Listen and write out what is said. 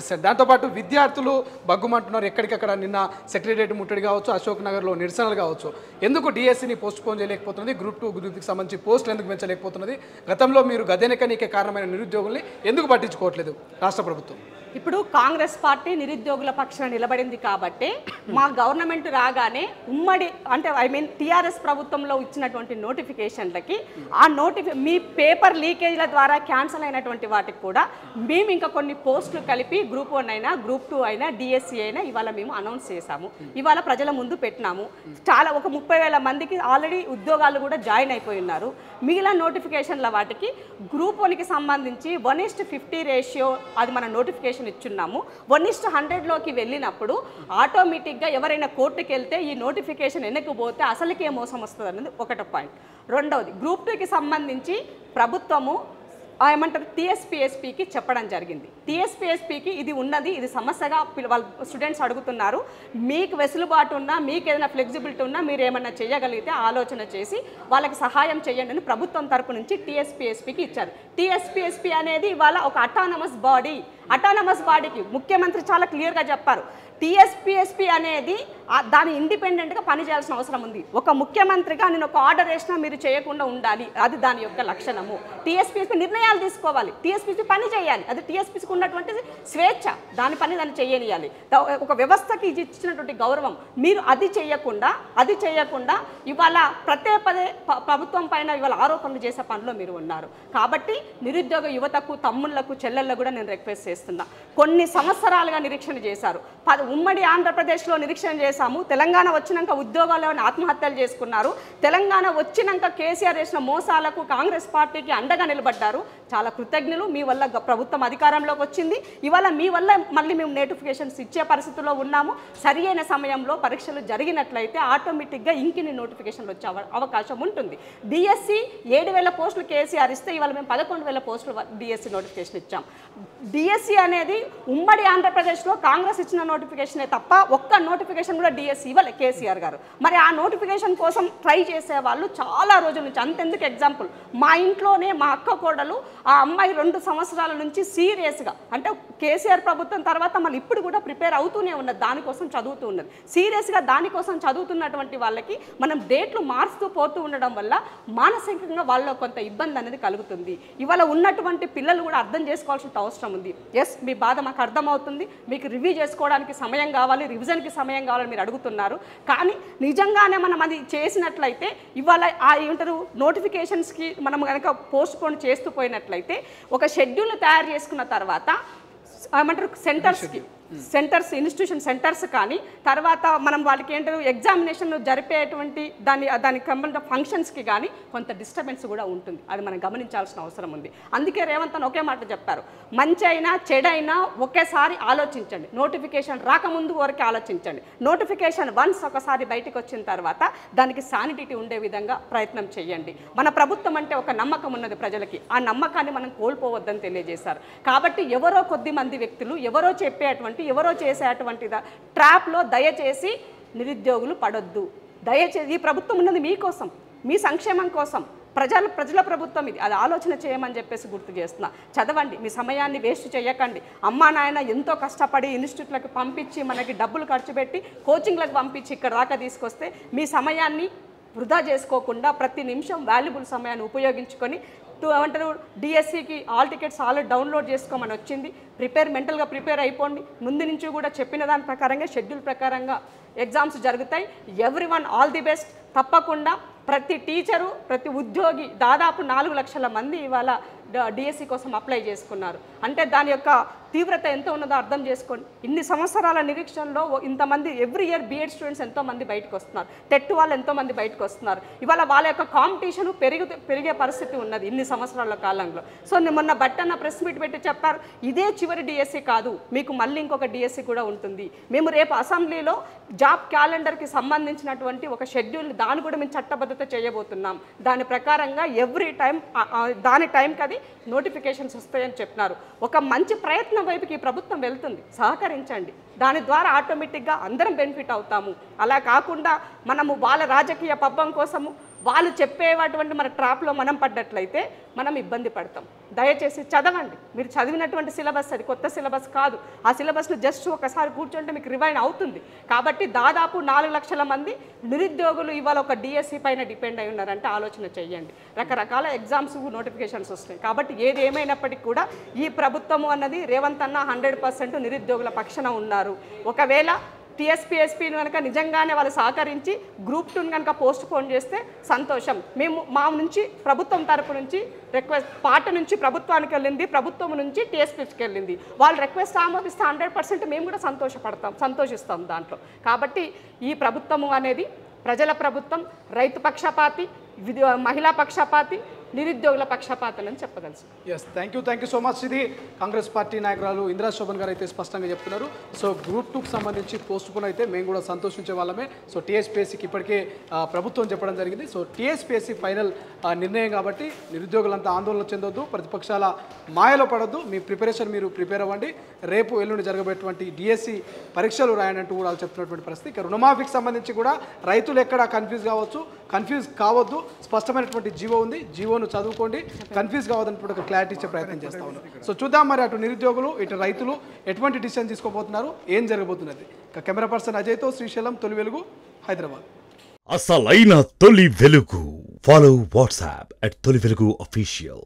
Yes sir. దాంతోపాటు విద్యార్థులు బగ్గుమంటున్నారు. ఎక్కడికక్కడ నిన్న సెక్రటరియట్ ముట్టడి కావచ్చు, అశోక్ నగర్లో నిరసనలు కావచ్చు. ఎందుకు డిఎస్సిని పోస్ట్ పోన్ చేయలేకపోతున్నది? గ్రూప్ 2 గ్రూప్ 3కి సంబంధించి పోస్టులు ఎందుకు పెంచలేకపోతున్నది? గతంలో మీరు గదెనకనీకే కారణమైన నిరుద్యోగుల్ని ఎందుకు పట్టించుకోవట్లేదు రాష్ట్ర ప్రభుత్వం? ఇప్పుడు కాంగ్రెస్ పార్టీ నిరుద్యోగుల పక్షాన నిలబడింది కాబట్టి మా గవర్నమెంట్ రాగానే ఉమ్మడి అంటే టీఆర్ఎస్ ప్రభుత్వంలో ఇచ్చినటువంటి నోటిఫికేషన్లకి మీ పేపర్ లీకేజ్ల ద్వారా క్యాన్సిల్ అయినటువంటి వాటికి కూడా మేము ఇంకా కొన్ని పోస్టులు కలిపి గ్రూప్ 1 అయినా గ్రూప్ 2 అయినా డిఎస్సి అయినా ఇవాళ మేము అనౌన్స్ చేశాము. ఇవాళ ప్రజల ముందు పెట్టినాము. చాలా ఒక 30,000 మందికి ఆల్రెడీ ఉద్యోగాలు కూడా జాయిన్ అయిపోయి ఉన్నారు. మిగిలిన నోటిఫికేషన్ల వాటికి గ్రూప్ 1కి సంబంధించి 1:50 రేషియో అది మన నోటిఫికేషన్ ఇచ్చున్నాము. 1:100లోకి వెళ్ళినప్పుడు ఆటోమేటిక్గా ఎవరైనా కోర్టుకి వెళ్తే ఈ నోటిఫికేషన్ వెనక్కిపోతే అసలుకే మోసం వస్తుంది అనేది ఒకటి పాయింట్. రెండవది గ్రూప్ 2కి సంబంధించి ప్రభుత్వము ఏమంటారు టీఎస్పీఎస్పీకి చెప్పడం జరిగింది. టీఎస్పీఎస్పీకి ఇది ఉన్నది, ఇది సమస్యగా వాళ్ళ స్టూడెంట్స్ అడుగుతున్నారు. మీకు వెసులుబాటు ఉన్నా, మీకు ఏదైనా ఫ్లెక్సిబిలిటీ ఉన్నా మీరు ఏమన్నా చేయగలిగితే ఆలోచన చేసి వాళ్ళకి సహాయం చేయండి అని ప్రభుత్వం తరపు నుంచి టీఎస్పీఎస్పీకి ఇచ్చారు. టీఎస్పీఎస్పీ అనేది ఇవాళ ఒక అటానమస్ బాడీకి ముఖ్యమంత్రి చాలా క్లియర్గా చెప్పారు. టీఎస్పీఎస్పీ అనేది దాని ఇండిపెండెంట్గా పనిచేయాల్సిన అవసరం ఉంది. ఒక ముఖ్యమంత్రిగా నేను ఒక ఆర్డర్ వేసినా మీరు చేయకుండా ఉండాలి, అది దాని యొక్క లక్షణము. టీఎస్పీఎస్పీ నిర్ణయాలు తీసుకోవాలి, టీఎస్పీసీ పని చేయాలి, అది టీఎస్పీసీకి ఉన్నటువంటి స్వేచ్ఛ, దాని పని దాన్ని చేయనియాలి. ఒక వ్యవస్థకి ఇచ్చినటువంటి గౌరవం మీరు అది చేయకుండా ఇవాళ పదే ప్రభుత్వం పైన ఇవాళ ఆరోపణలు చేసే పనిలో మీరు ఉన్నారు. కాబట్టి నిరుద్యోగ యువతకు, తమ్ముళ్లకు, చెల్లెళ్ళకు కూడా నేను రిక్వెస్ట్ చేస్తున్నా. కొన్ని సంవత్సరాలుగా నిరీక్షణ చేశారు. ఉమ్మడి ఆంధ్రప్రదేశ్లో నిరీక్షణ చేశాము. తెలంగాణ వచ్చినాక ఉద్యోగాలను ఆత్మహత్యలు చేసుకున్నారు. తెలంగాణ వచ్చినాక కేసీఆర్ చేసిన మోసాలకు కాంగ్రెస్ పార్టీకి అండగా నిలబడ్డారు. చాలా కృతజ్ఞులు. మీ వల్ల ప్రభుత్వం అధికారంలోకి వచ్చింది. ఇవాళ మీ వల్ల మళ్ళీ మేము నోటిఫికేషన్స్ ఇచ్చే పరిస్థితిలో ఉన్నాము. సరి అయిన సమయంలో పరీక్షలు జరిగినట్లయితే ఆటోమేటిక్గా ఇంకిన్ని నోటిఫికేషన్లు వచ్చే అవకాశం ఉంటుంది. డిఎస్సి 7,000 పోస్టులు కేసీఆర్ ఇస్తే ఇవాళ మేము 11,000 పోస్టులు డిఎస్సి నోటిఫికేషన్ ఇచ్చాం. డిఎస్సి అనేది ఉమ్మడి ఆంధ్రప్రదేశ్లో కాంగ్రెస్ ఇచ్చిన నోటిఫికేషనే తప్ప ఒక్క నోటిఫికేషన్ కూడా డిఎస్సి ఇవ్వలే కేసీఆర్ గారు. మరి ఆ నోటిఫికేషన్ కోసం ట్రై చేసే వాళ్ళు చాలా రోజుల నుంచి, అంతెందుకు ఎగ్జాంపుల్ మా ఇంట్లోనే మా అక్క కోడలు ఆ అమ్మాయి 2 సంవత్సరాల నుంచి సీరియస్గా అంటే కేసీఆర్ ప్రభుత్వం తర్వాత మళ్ళీ ఇప్పుడు కూడా ప్రిపేర్ అవుతూనే ఉన్నది, దానికోసం చదువుతూ ఉన్నది. సీరియస్గా దానికోసం చదువుతున్నటువంటి వాళ్ళకి మనం డేట్లు మారుస్తూ పోతూ ఉండడం వల్ల మానసికంగా వాళ్ళలో కొంత ఇబ్బంది అనేది కలుగుతుంది. ఇవాళ ఉన్నటువంటి పిల్లలు కూడా అర్థం చేసుకోవాల్సిన అవసరం ఉంది. ఎస్, మీ బాధ మాకు అర్థమవుతుంది, మీకు రివ్యూ చేసుకోవడానికి సమయం కావాలి, రివిజన్కి సమయం కావాలని మీరు అడుగుతున్నారు. కానీ నిజంగానే మనం అది చేసినట్లయితే ఇవాళ ఏమంటారు నోటిఫికేషన్స్కి మనం కనుక పోస్ట్ పోన్ చేస్తూ పోయినట్లయితే ఒక షెడ్యూల్ తయారు చేసుకున్న తర్వాత ఏమంటారు ఇన్స్టిట్యూషన్ సెంటర్స్ కానీ తర్వాత మనం వాళ్ళకి ఏంటంటే ఎగ్జామినేషన్ జరిపేటువంటి దానికి సంబంధించిన ఫంక్షన్స్కి కానీ కొంత డిస్టర్బెన్స్ కూడా ఉంటుంది. అది మనం గమనించాల్సిన అవసరం ఉంది. అందుకే రేవంత్ అని ఒకే మాట చెప్పారు, మంచి అయినా చెడైనా ఒకేసారి ఆలోచించండి, నోటిఫికేషన్ రాకముందు వరకు ఆలోచించండి, నోటిఫికేషన్ వన్స్ ఒకసారి బయటకు వచ్చిన తర్వాత దానికి శానిటీ ఉండే విధంగా ప్రయత్నం చేయండి. మన ప్రభుత్వం అంటే ఒక నమ్మకం ఉన్నది ప్రజలకి, ఆ నమ్మకాన్ని మనం కోల్పోవద్దని తెలియజేశారు. కాబట్టి ఎవరో కొద్ది మంది వ్యక్తులు ఎవరో చేసేటువంటి ట్రాప్లో దయచేసి నిరుద్యోగులు పడొద్దు. దయచేసి ఈ ప్రభుత్వం ఉన్నది మీకోసం, మీ సంక్షేమం కోసం, ప్రజల ప్రభుత్వం ఇది, అది ఆలోచన చేయమని చెప్పేసి గుర్తు చేస్తున్నా. చదవండి, మీ సమయాన్ని వేస్ట్ చేయకండి. అమ్మా నాయన ఎంతో కష్టపడి ఇన్స్టిట్యూట్లకు పంపించి మనకి డబ్బులు ఖర్చు పెట్టి కోచింగ్లకు పంపించి ఇక్కడ దాకా తీసుకొస్తే మీ సమయాన్ని వృధా చేసుకోకుండా ప్రతి నిమిషం వాల్యుబుల్ సమయాన్ని ఉపయోగించుకొని ఏమంటారు డిఎస్సికి ఆల్ టికెట్స్ ఆల్రెడీ డౌన్లోడ్ చేసుకోమని వచ్చింది. మెంటల్గా ప్రిపేర్ అయిపోండి. ముందు నుంచి కూడా చెప్పిన దాని ప్రకారంగా షెడ్యూల్ ప్రకారంగా ఎగ్జామ్స్ జరుగుతాయి. Everyone all the best. తప్పకుండా ప్రతి టీచరు, ప్రతి ఉద్యోగి దాదాపు 4 లక్షల మంది ఇవాళ డిఎస్సి కోసం అప్లై చేసుకున్నారు. అంటే దాని యొక్క తీవ్రత ఎంత ఉన్నదో అర్థం చేసుకోండి. ఇన్ని సంవత్సరాల నిరీక్షణలో ఇంతమంది ఎవ్రీ ఇయర్ బీఎడ్ స్టూడెంట్స్ ఎంతోమంది బయటకు వస్తున్నారు, టెట్ వాళ్ళు ఎంతోమంది బయటకు వస్తున్నారు. ఇవాళ వాళ్ళ యొక్క కాంపిటీషన్ పెరిగే పరిస్థితి ఉన్నది ఇన్ని సంవత్సరాల కాలంలో. సో మొన్న బట్టన్న ప్రెస్ మీట్ పెట్టి చెప్పారు, ఇదే చివరి డిఎస్సి కాదు, మీకు మళ్ళీ ఇంకొక డిఎస్సి కూడా ఉంటుంది. మేము రేపు అసెంబ్లీలో జాబ్ క్యాలెండర్కి సంబంధించినటువంటి ఒక షెడ్యూల్ దాన్ని కూడా మేము చట్టబద్ధత చేయబోతున్నాం. దాని ప్రకారంగా ఎవ్రీ టైం దాని టైంకి అది నోటిఫికేషన్స్ వస్తాయని చెప్పినారు. ఒక మంచి ప్రయత్నం వైపుకి ఈ ప్రభుత్వం వెళ్తుంది, సహకరించండి. దాని ద్వారా ఆటోమేటిక్గా అందరం బెనిఫిట్ అవుతాము. అలా కాకుండా మనము వాళ్ళ రాజకీయ పబ్బం కోసము వాళ్ళు చెప్పేటువంటి మన ట్రాప్లో మనం పడ్డట్లయితే మనం ఇబ్బంది పడతాం. దయచేసి చదవండి. మీరు చదివినటువంటి సిలబస్ అది కొత్త సిలబస్ కాదు. ఆ సిలబస్ను జస్ట్ ఒకసారి కూర్చుంటే మీకు రివైన్ అవుతుంది. కాబట్టి దాదాపు 4 లక్షల మంది నిరుద్యోగులు ఇవాళ ఒక డిఎస్సి పైన డిపెండ్ అయి ఉన్నారంటే ఆలోచన చేయండి. రకరకాల ఎగ్జామ్స్ నోటిఫికేషన్స్ వస్తాయి. కాబట్టి ఏది ఏమైనప్పటికీ కూడా ఈ ప్రభుత్వము అన్నది రేవంత్ అన్న 100% నిరుద్యోగుల పక్షాన ఉన్నారు. ఒకవేళ టీఎస్పీఎస్పీని కనుక నిజంగానే వాళ్ళు సహకరించి గ్రూప్ 2 కనుక పోస్ట్ పోన్ చేస్తే సంతోషం. మేము మా నుంచి ప్రభుత్వం తరపు నుంచి రిక్వెస్ట్ పార్టీ నుంచి ప్రభుత్వానికి వెళ్ళింది, ప్రభుత్వం నుంచి టీఎస్పీకి వెళ్ళింది. వాళ్ళు రిక్వెస్ట్ ఆమోదిస్తే 100% మేము కూడా సంతోషిస్తాం దాంట్లో. కాబట్టి ఈ ప్రభుత్వము అనేది ప్రజల ప్రభుత్వం, రైతు పక్షపాతి, మహిళా పక్షపాతి, నిరుద్యోగుల పక్షపాతలని చెప్పగలుసు. Yes, thank you so much. ఇది కాంగ్రెస్ పార్టీ నాయకురాలు ఇందిరా శోభన్ గారు అయితే స్పష్టంగా చెప్తున్నారు. సో గ్రూప్ 2కి సంబంధించి పోస్ట్ పోన్ అయితే మేము కూడా సంతోషించే వాళ్ళమే. సో టీఎస్పీఎస్సీకి ఇప్పటికే ప్రభుత్వం చెప్పడం జరిగింది. సో టీఎస్పీఎస్సీ ఫైనల్ నిర్ణయం కాబట్టి నిరుద్యోగులంతా ఆందోళన చెందొద్దు, ప్రతిపక్షాల మాయలో పడొద్దు. మీ ప్రిపరేషన్ మీరు ప్రిపేర్ అవ్వండి. రేపు ఎల్లుండి జరగబోయేటువంటి డిఎస్సి పరీక్షలు రాయనంటూ కూడా వాళ్ళు చెప్తున్నటువంటి పరిస్థితి. ఇక రుణమాఫీకి సంబంధించి కూడా రైతులు ఎక్కడ కన్ఫ్యూజ్ కావద్దు. స్పష్టమైనటువంటి జీవో ఉంది, జీవోను చదువుకోండి, కన్ఫ్యూజ్ కావద్దన్నటువంటి ఒక క్లారిటీ ఇచ్చే ప్రయత్నం చేస్తా ఉన్నాం. సో చూద్దాం మరి అటు నిరుద్యోగులు ఇటు రైతులు ఎటువంటి డిసిషన్ తీసుకోబోతున్నారు, ఏం జరగబోతున్నది. ఇక కెమెరా పర్సన్ అజయ్తో శ్రీశైలం, తొలి వెలుగు, హైదరాబాద్. అసలైన తొలి వెలుగు. ఫాలో వాట్సాప్ @తొలి వెలుగు official.